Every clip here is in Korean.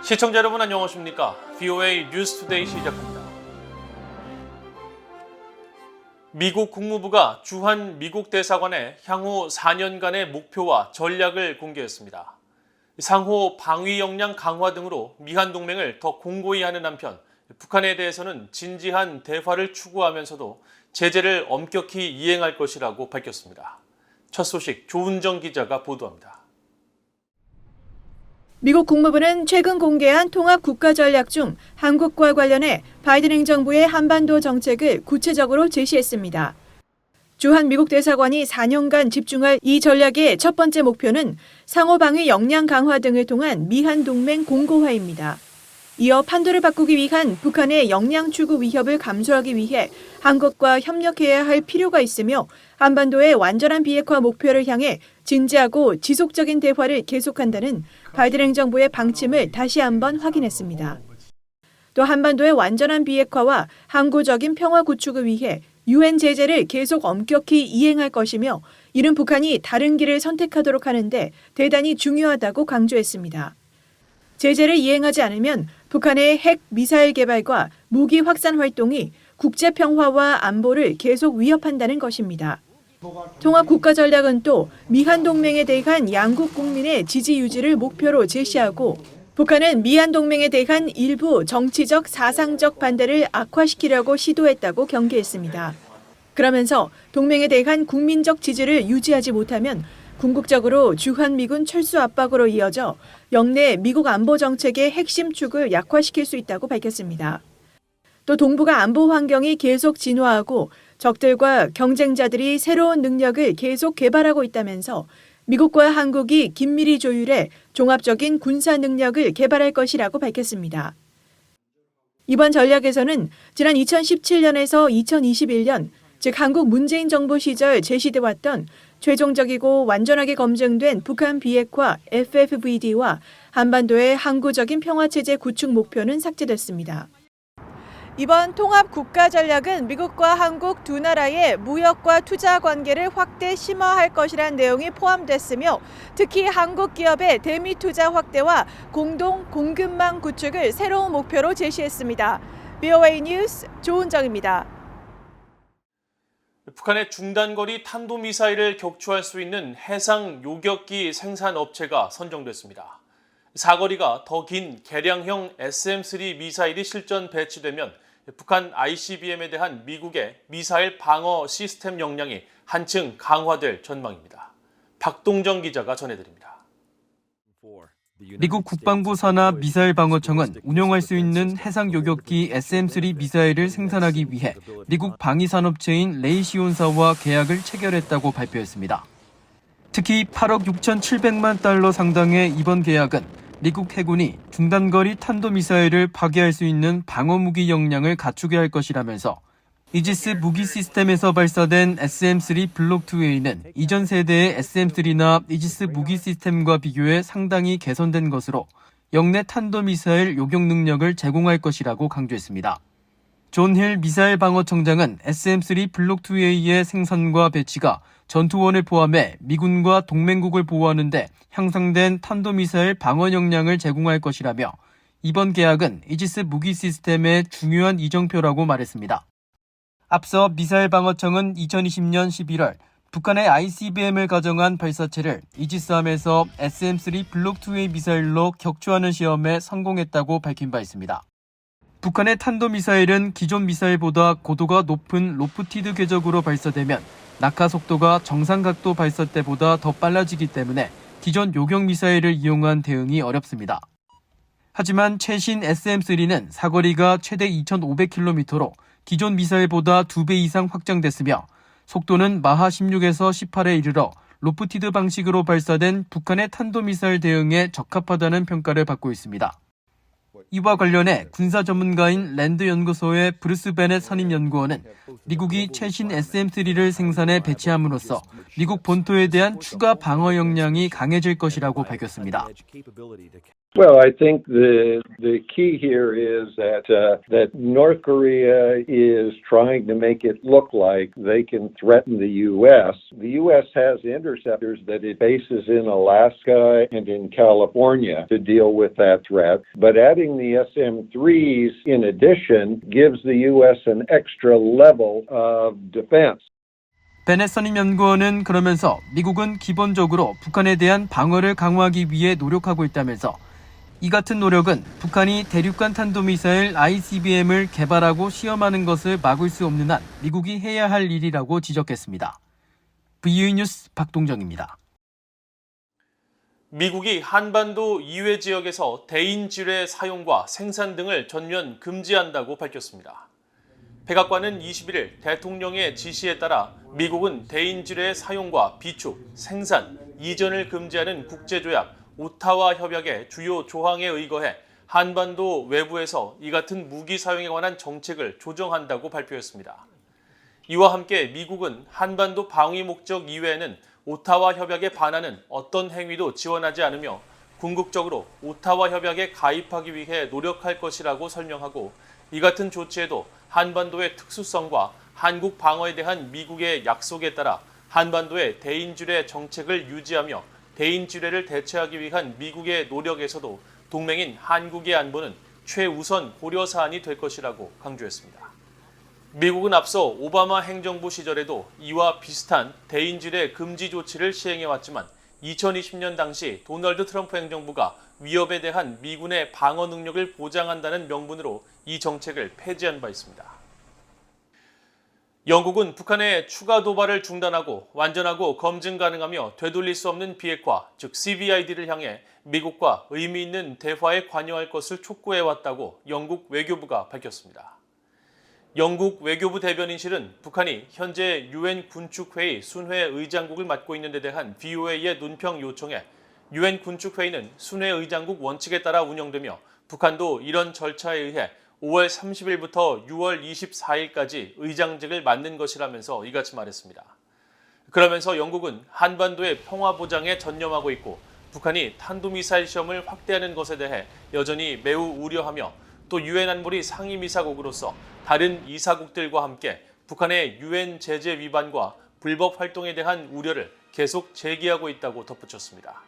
시청자 여러분 안녕하십니까? VOA 뉴스투데이 시작합니다. 미국 국무부가 주한 미국 대사관에 향후 4년간의 목표와 전략을 공개했습니다. 상호 방위 역량 강화 등으로 미한 동맹을 더 공고히 하는 한편 북한에 대해서는 진지한 대화를 추구하면서도 제재를 엄격히 이행할 것이라고 밝혔습니다. 첫 소식 조은정 기자가 보도합니다. 미국 국무부는 최근 공개한 통합 국가 전략 중 한국과 관련해 바이든 행정부의 한반도 정책을 구체적으로 제시했습니다. 주한 미국 대사관이 4년간 집중할 이 전략의 첫 번째 목표는 상호 방위 역량 강화 등을 통한 미한 동맹 공고화입니다. 이어 판도를 바꾸기 위한 북한의 역량 추구 위협을 감수하기 위해 한국과 협력해야 할 필요가 있으며 한반도의 완전한 비핵화 목표를 향해 진지하고 지속적인 대화를 계속한다는 바이든 행정부의 방침을 다시 한번 확인했습니다. 또 한반도의 완전한 비핵화와 항구적인 평화 구축을 위해 유엔 제재를 계속 엄격히 이행할 것이며 이는 북한이 다른 길을 선택하도록 하는데 대단히 중요하다고 강조했습니다. 제재를 이행하지 않으면 북한의 핵 미사일 개발과 무기 확산 활동이 국제 평화와 안보를 계속 위협한다는 것입니다. 통합 국가 전략은 또 미한 동맹에 대한 양국 국민의 지지 유지를 목표로 제시하고 북한은 미한 동맹에 대한 일부 정치적 사상적 반대를 악화시키려고 시도했다고 경계했습니다. 그러면서 동맹에 대한 국민적 지지를 유지하지 못하면 궁극적으로 주한미군 철수 압박으로 이어져 영내 미국 안보 정책의 핵심 축을 약화시킬 수 있다고 밝혔습니다. 또 동북아 안보 환경이 계속 진화하고 적들과 경쟁자들이 새로운 능력을 계속 개발하고 있다면서 미국과 한국이 긴밀히 조율해 종합적인 군사 능력을 개발할 것이라고 밝혔습니다. 이번 전략에서는 지난 2017년에서 2021년, 즉 한국 문재인 정부 시절 제시돼 왔던 최종적이고 완전하게 검증된 북한 비핵화 FFVD와 한반도의 항구적인 평화체제 구축 목표는 삭제됐습니다. 이번 통합 국가 전략은 미국과 한국 두 나라의 무역과 투자 관계를 확대 심화할 것이란 내용이 포함됐으며 특히 한국 기업의 대미 투자 확대와 공동 공급망 구축을 새로운 목표로 제시했습니다. VOA 뉴스 조은정입니다. 북한의 중단거리 탄도미사일을 격추할 수 있는 해상 요격기 생산 업체가 선정됐습니다. 사거리가 더 긴 개량형 SM-3 미사일이 실전 배치되면 북한 ICBM에 대한 미국의 미사일 방어 시스템 역량이 한층 강화될 전망입니다. 박동정 기자가 전해드립니다. 미국 국방부 산하 미사일 방어청은 운용할 수 있는 해상 요격기 SM-3 미사일을 생산하기 위해 미국 방위산업체인 레이시온사와 계약을 체결했다고 발표했습니다. 특히 8억 6,700만 달러 상당의 이번 계약은 미국 해군이 중단거리 탄도미사일을 파괴할 수 있는 방어무기 역량을 갖추게 할 것이라면서 이지스 무기 시스템에서 발사된 SM-3 블록 2A는 이전 세대의 SM-3나 이지스 무기 시스템과 비교해 상당히 개선된 것으로 영내 탄도미사일 요격 능력을 제공할 것이라고 강조했습니다. 존 힐 미사일 방어청장은 SM-3 블록 2A의 생산과 배치가 전투원을 포함해 미군과 동맹국을 보호하는 데 향상된 탄도미사일 방어 역량을 제공할 것이라며 이번 계약은 이지스 무기 시스템의 중요한 이정표라고 말했습니다. 앞서 미사일 방어청은 2020년 11월 북한의 ICBM을 가정한 발사체를 이지스함에서 SM-3 블록 2A 미사일로 격추하는 시험에 성공했다고 밝힌 바 있습니다. 북한의 탄도미사일은 기존 미사일보다 고도가 높은 로프티드 궤적으로 발사되면 낙하 속도가 정상 각도 발사 때보다 더 빨라지기 때문에 기존 요격 미사일을 이용한 대응이 어렵습니다. 하지만 최신 SM-3는 사거리가 최대 2,500km로 기존 미사일보다 2배 이상 확장됐으며 속도는 마하 16에서 18에 이르러 로프티드 방식으로 발사된 북한의 탄도미사일 대응에 적합하다는 평가를 받고 있습니다. 이와 관련해 군사 전문가인 랜드 연구소의 브루스 베넷 선임 연구원은 미국이 최신 SM-3를 생산해 배치함으로써 미국 본토에 대한 추가 방어 역량이 강해질 것이라고 밝혔습니다. Well, I think the key here is that North Korea is trying to make it look like they can threaten the U.S. The U.S. has interceptors that it bases in Alaska and in California to deal with that threat. But adding the SM-3s in addition gives the U.S. an extra level of defense. 베넷 선임 연구원은 그러면서 미국은 기본적으로 북한에 대한 방어를 강화하기 위해 노력하고 있다면서 이 같은 노력은 북한이 대륙간 탄도미사일 ICBM을 개발하고 시험하는 것을 막을 수 없는 한 미국이 해야 할 일이라고 지적했습니다. VOE 뉴스 박동정입니다. 미국이 한반도 이외 지역에서 대인지뢰 사용과 생산 등을 전면 금지한다고 밝혔습니다. 백악관은 21일 대통령의 지시에 따라 미국은 대인지뢰 사용과 비축, 생산, 이전을 금지하는 국제조약 오타와 협약의 주요 조항에 의거해 한반도 외부에서 이 같은 무기 사용에 관한 정책을 조정한다고 발표했습니다. 이와 함께 미국은 한반도 방위 목적 이외에는 오타와 협약에 반하는 어떤 행위도 지원하지 않으며 궁극적으로 오타와 협약에 가입하기 위해 노력할 것이라고 설명하고 이 같은 조치에도 한반도의 특수성과 한국 방어에 대한 미국의 약속에 따라 한반도의 대인지뢰 정책을 유지하며 대인지뢰를 대체하기 위한 미국의 노력에서도 동맹인 한국의 안보는 최우선 고려 사안이 될 것이라고 강조했습니다. 미국은 앞서 오바마 행정부 시절에도 이와 비슷한 대인지뢰 금지 조치를 시행해왔지만 2020년 당시 도널드 트럼프 행정부가 위협에 대한 미군의 방어 능력을 보장한다는 명분으로 이 정책을 폐지한 바 있습니다. 영국은 북한의 추가 도발을 중단하고 완전하고 검증 가능하며 되돌릴 수 없는 비핵화, 즉 CVID를 향해 미국과 의미 있는 대화에 관여할 것을 촉구해왔다고 영국 외교부가 밝혔습니다. 영국 외교부 대변인실은 북한이 현재 UN 군축회의 순회 의장국을 맡고 있는 데 대한 VOA의 논평 요청에 UN 군축회의는 순회 의장국 원칙에 따라 운영되며 북한도 이런 절차에 의해 5월 30일부터 6월 24일까지 의장직을 맡는 것이라면서 이같이 말했습니다. 그러면서 영국은 한반도의 평화 보장에 전념하고 있고 북한이 탄도미사일 시험을 확대하는 것에 대해 여전히 매우 우려하며 또 UN 안보리 상임이사국으로서 다른 이사국들과 함께 북한의 UN 제재 위반과 불법 활동에 대한 우려를 계속 제기하고 있다고 덧붙였습니다.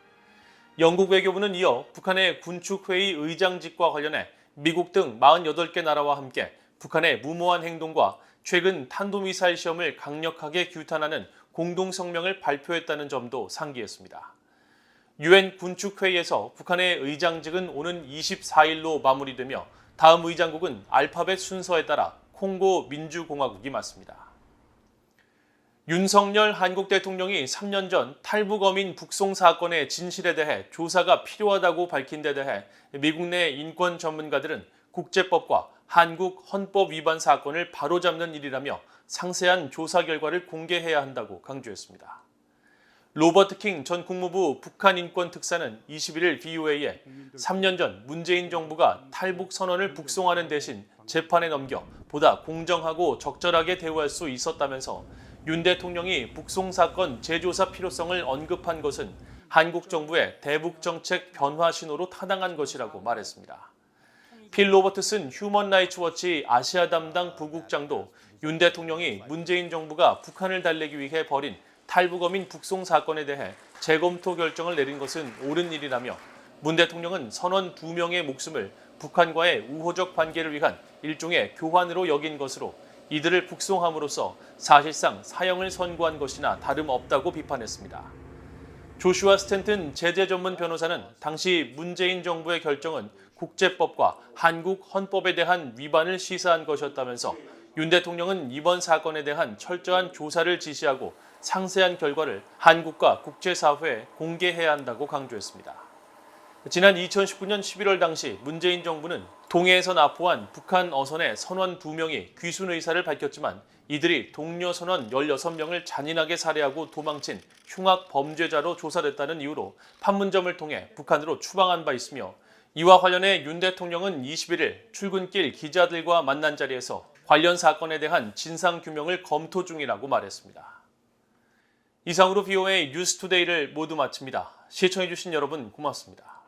영국 외교부는 이어 북한의 군축회의 의장직과 관련해 미국 등 48개 나라와 함께 북한의 무모한 행동과 최근 탄도미사일 시험을 강력하게 규탄하는 공동성명을 발표했다는 점도 상기했습니다. UN 군축회의에서 북한의 의장직은 오는 24일로 마무리되며 다음 의장국은 알파벳 순서에 따라 콩고 민주공화국이 맞습니다. 윤석열 한국 대통령이 3년 전 탈북 어민 북송 사건의 진실에 대해 조사가 필요하다고 밝힌 데 대해 미국 내 인권 전문가들은 국제법과 한국 헌법 위반 사건을 바로잡는 일이라며 상세한 조사 결과를 공개해야 한다고 강조했습니다. 로버트 킹 전 국무부 북한 인권 특사는 21일 VOA에 3년 전 문재인 정부가 탈북 선언을 북송하는 대신 재판에 넘겨 보다 공정하고 적절하게 대우할 수 있었다면서 윤 대통령이 북송 사건 재조사 필요성을 언급한 것은 한국 정부의 대북 정책 변화 신호로 타당한 것이라고 말했습니다. 필 로버트슨 휴먼 라이츠 워치 아시아 담당 부국장도 윤 대통령이 문재인 정부가 북한을 달래기 위해 벌인 탈북어민 북송 사건에 대해 재검토 결정을 내린 것은 옳은 일이라며 문 대통령은 선원 2명의 목숨을 북한과의 우호적 관계를 위한 일종의 교환으로 여긴 것으로 이들을 북송함으로써 사실상 사형을 선고한 것이나 다름없다고 비판했습니다. 조슈아 스탠튼 제재 전문 변호사는 당시 문재인 정부의 결정은 국제법과 한국 헌법에 대한 위반을 시사한 것이었다면서 윤 대통령은 이번 사건에 대한 철저한 조사를 지시하고 상세한 결과를 한국과 국제사회에 공개해야 한다고 강조했습니다. 지난 2019년 11월 당시 문재인 정부는 동해에서 납포한 북한 어선의 선원 2명이 귀순 의사를 밝혔지만 이들이 동료 선원 16명을 잔인하게 살해하고 도망친 흉악 범죄자로 조사됐다는 이유로 판문점을 통해 북한으로 추방한 바 있으며 이와 관련해 윤 대통령은 21일 출근길 기자들과 만난 자리에서 관련 사건에 대한 진상규명을 검토 중이라고 말했습니다. 이상으로 VOA 뉴스투데이를 모두 마칩니다. 시청해주신 여러분 고맙습니다.